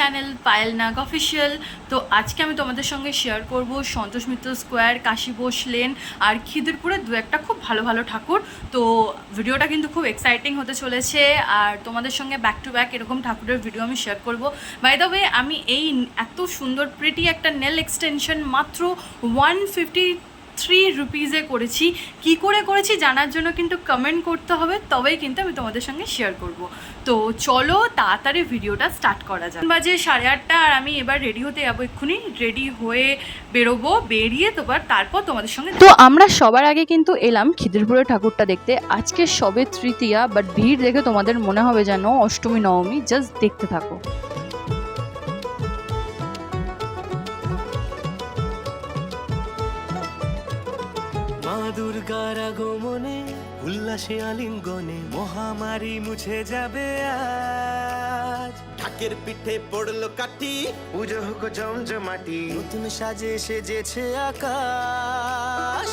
Channel Payel নাগ official. তো আজকে আমি তোমাদের সঙ্গে শেয়ার করব সন্তোষ মিত্র স্কোয়ার, কাশী বোস লেন আর খিদিরপুরের দু একটা খুব ভালো ভালো ঠাকুর। তো ভিডিওটা কিন্তু খুব এক্সাইটিং হতে চলেছে আর তোমাদের সঙ্গে ব্যাক টু ব্যাক এরকম ঠাকুরের ভিডিও আমি শেয়ার করব। বাই দ্য ওয়ে, আমি এই এত সুন্দর প্রিটি একটা নেল এক্সটেনশন মাত্র 153 রুপিসে করেছি। কি করে করেছি জানার জন্য কিন্তু কমেন্ট করতে হবে, তবেই কিন্তু আমি তোমাদের সঙ্গে শেয়ার করব। তো চলো তাড়াতাড়ি ভিডিওটা স্টার্ট করা যাক। বাজে 8:30 আর আমি এবার রেডি হতে যাবো, এক্ষুনি রেডি হয়ে বেরোবো, বেরিয়ে তারপর তোমাদের সঙ্গে। তো আমরা সবার আগে কিন্তু এলাম খিদিরপুরের ঠাকুরটা দেখতে। আজকে সবে তৃতীয়া, বাট ভিড় দেখে তোমাদের মনে হবে যেন অষ্টমী নবমী। জাস্ট দেখতে থাকো। দুর্গার আগমনে উল্লাসে আলিঙ্গনে মহামারী মুছে যাবে আজ। ঢাকের পিঠে পড়লো কাঠি, পুজো হোক জমজমাটি, নতুন সাজে সেজেছে আকাশ।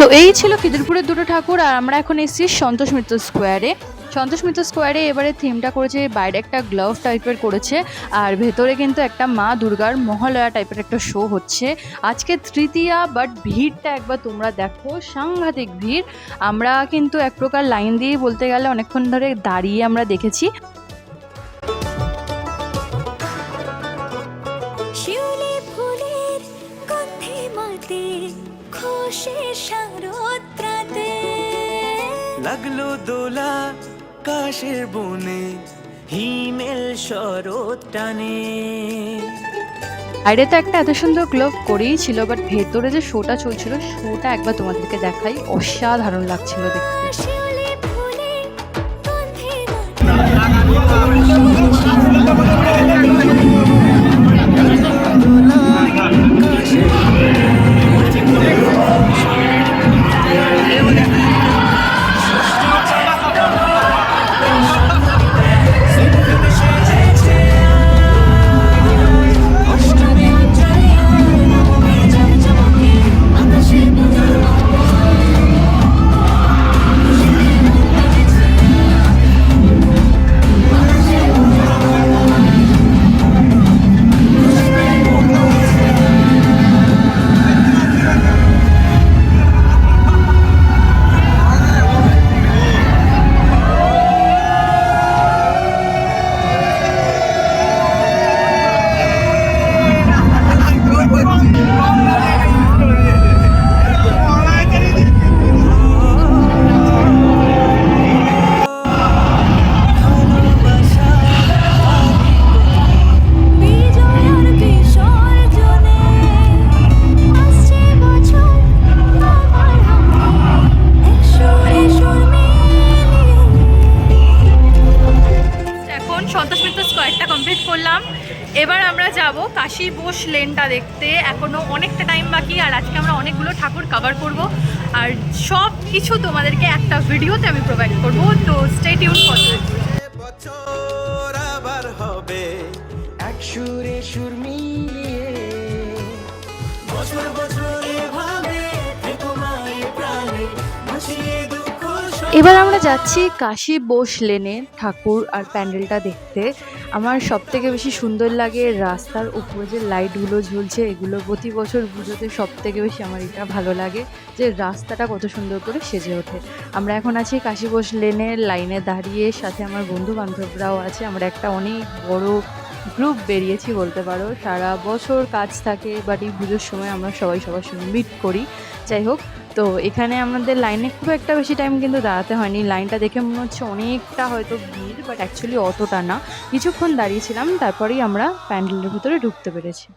তো এই ছিল খিদিরপুরের দুটো ঠাকুর আর আমরা এখন এসেছি সন্তোষ মিত্র স্কোয়ারে। সন্তোষ মিত্র স্কোয়ারে এবারে থিমটা করেছে, বাইরে একটা গ্লাভ টাইপের করেছে আর ভেতরে কিন্তু একটা মা দুর্গার মহালয়া টাইপের একটা শো হচ্ছে। আজকে তৃতীয়া, বাট ভিড়টা একবার তোমরা দেখো, সাংঘাতিক ভিড়। আমরা কিন্তু এক প্রকার লাইন দিয়ে বলতে গেলে অনেকক্ষণ ধরে দাঁড়িয়ে আমরা দেখেছি। লাগলো দোলা কাশের বনে, হিমেল শরৎ টানে। বাইরে তো একটা এত সুন্দর গ্লোভ করেই ছিল, বাট ভেতরে যে শোটা চলছিল, শোটা একবার তোমাদেরকে দেখাই, অসাধারণ লাগছিল দেখতে। সন্তোষ মিত্র স্কোয়ারটা কমপ্লিট করলাম, এবার আমরা যাব কাশী বোস লেনটা দেখতে। এখনও অনেকটা টাইম বাকি আর আজকে আমরা অনেকগুলো ঠাকুর কভার করব আর সব কিছু তোমাদেরকে একটা ভিডিওতে আমি প্রোভাইড করব। তো স্টে টিউন ফর দিস। বছর আবার হবে এক সুরে সুর মিলিয়ে, বছর বছর এভাবে থেকো মায়ের প্রাণে মুছিয়ে দুঃখ। এবার আমরা যাচ্ছি কাশী বোস লেনে ঠাকুর আর প্যান্ডেলটা দেখতে। আমার সব থেকে বেশি সুন্দর লাগে রাস্তার উপরে যে লাইটগুলো ঝুলছে, এগুলো প্রতি বছর পুজোতে সব থেকে বেশি আমার এটা ভালো লাগে যে রাস্তাটা কত সুন্দর করে সেজে ওঠে। আমরা এখন আছি কাশী বোস লেনের লাইনে দাঁড়িয়ে, সাথে আমার বন্ধু বান্ধবরাও আছে। আমরা একটা অনেক বড় গ্রুপ বেরিয়েছি বলতে পারো। সারা বছর কাজ থাকে, বাট এই পুজোর সময় আমরা সবাই সবার সঙ্গে মিট করি। যাই হোক, তো এখানে আমাদের লাইনে খুব একটা বেশি টাইম কিন্তু দাঁড়াতে হয়নি। লাইনটা দেখে মনে হচ্ছে অনেকটা হয়তো ভিড়, বাট অ্যাকচুয়ালি অতটা না। কিছুক্ষণ দাঁড়িয়েছিলাম, তারপরেই আমরা প্যান্ডেলের ভিতরে ঢুকতে পেরেছি।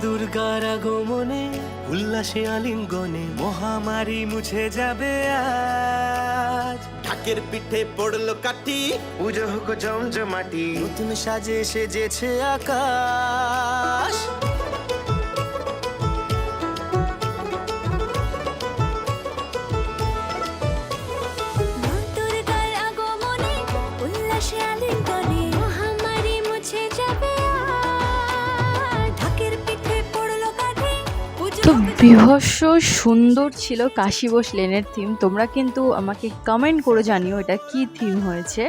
দুর্গার আগমনে উল্লাসে আলিঙ্গনে মহামারী মুছে যাবে আজ। ঢাকের পিঠে পড়লো কাঠি, পুজো হোক জমজমাটি, নতুন সাজে সেজেছে আকাশ। মা দুর্গার আগমনে উল্লাসে আলিঙ্গনে মহামারী মুছে যাবে আজ। ঢাকের পিঠে পড়লো কাঠি, পুজো তো হোক বিভৎস সুন্দর ছিল কাশীবোস লেনের থিম। তোমরা কিন্তু আমাকে কমেন্ট করে জানিও এটা কি থিম হয়েছে।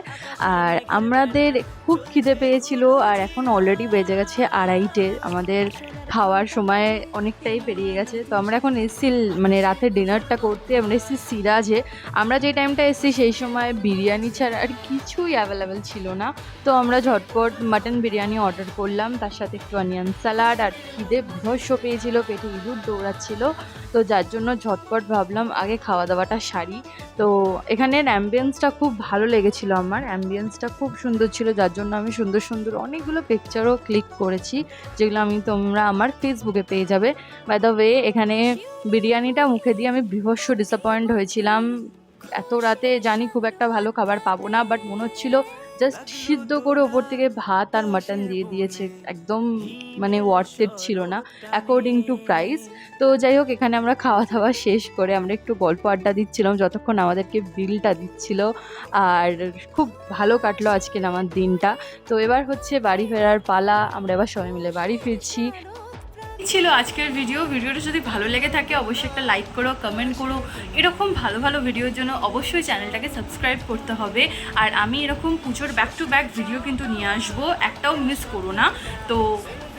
আর আমাদের খুব খিদে পেয়েছিল, আর এখন অলরেডি বেজে গেছে 2:30। আমাদের খাওয়ার সময় অনেকটাই পেরিয়ে গেছে। তো আমরা এখন এসেছি মানে রাতে ডিনারটা করতে। আমরা এসেছি সিরাজে। আমরা যে টাইমটা এসেছি সেই সময় বিরিয়ানি ছাড়া আর কিছুই অ্যাভেলেবেল ছিল না। তো আমরা ঝটপট মাটন বিরিয়ানি অর্ডার করলাম, তার সাথে একটু অনিয়ন স্যালাড। আর খিদে বিভৎস পেয়েছিল, পেটে ইঁদুর দৌড়াচ্ছিল। তো যার জন্য ঝটপট ভাবলাম আগে খাওয়া দাওয়াটা সারি। তো এখানের অ্যাম্বিয়েন্সটা খুব ভালো লেগেছিল আমার। অ্যাম্বিয়েন্সটা খুব সুন্দর ছিল, যার জন্য আমি সুন্দর সুন্দর অনেকগুলো পিকচারও ক্লিক করেছি, যেগুলো তোমরা আমার ফেসবুকে পেয়ে যাবে। বাই দ্য ওয়ে, এখানে বিরিয়ানিটা মুখে দিয়ে আমি বিভৎস ডিসঅ্যাপয়েন্ট হয়েছিলাম। এত রাতে জানি খুব একটা ভালো খাবার পাবো না, বাট মনে হচ্ছিল জাস্ট সিদ্ধ করে ওপর থেকে ভাত আর মাটন দিয়ে দিয়েছে। একদম মানে ওয়ার্থেড ছিল না অ্যাকর্ডিং টু প্রাইস। তো যাই হোক, এখানে আমরা খাওয়া দাওয়া শেষ করে আমরা একটু গল্প আড্ডা দিচ্ছিলাম যতক্ষণ আমাদেরকে বিলটা দিচ্ছিল। আর খুব ভালো কাটলো আজকের আমার দিনটা। তো এবার হচ্ছে বাড়ি ফেরার পালা। আমরা এবার সবাই মিলে বাড়ি ফিরছি। ছিল আজকের ভিডিওটা যদি ভালো লেগে থাকে অবশ্যই একটা লাইক করো, কমেন্ট করো। এরকম ভালো ভালো ভিডিওর জন্য অবশ্যই চ্যানেলটাকে সাবস্ক্রাইব করতে হবে। আর আমি এরকম পুজোর ব্যাক টু ব্যাক ভিডিও কিন্তু নিয়ে আসবো, একটাও মিস করো না। তো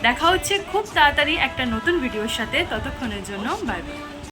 দেখা হচ্ছে খুব তাড়াতাড়ি একটা নতুন ভিডিওর সাথে। ততক্ষণের জন্য বাই বাই।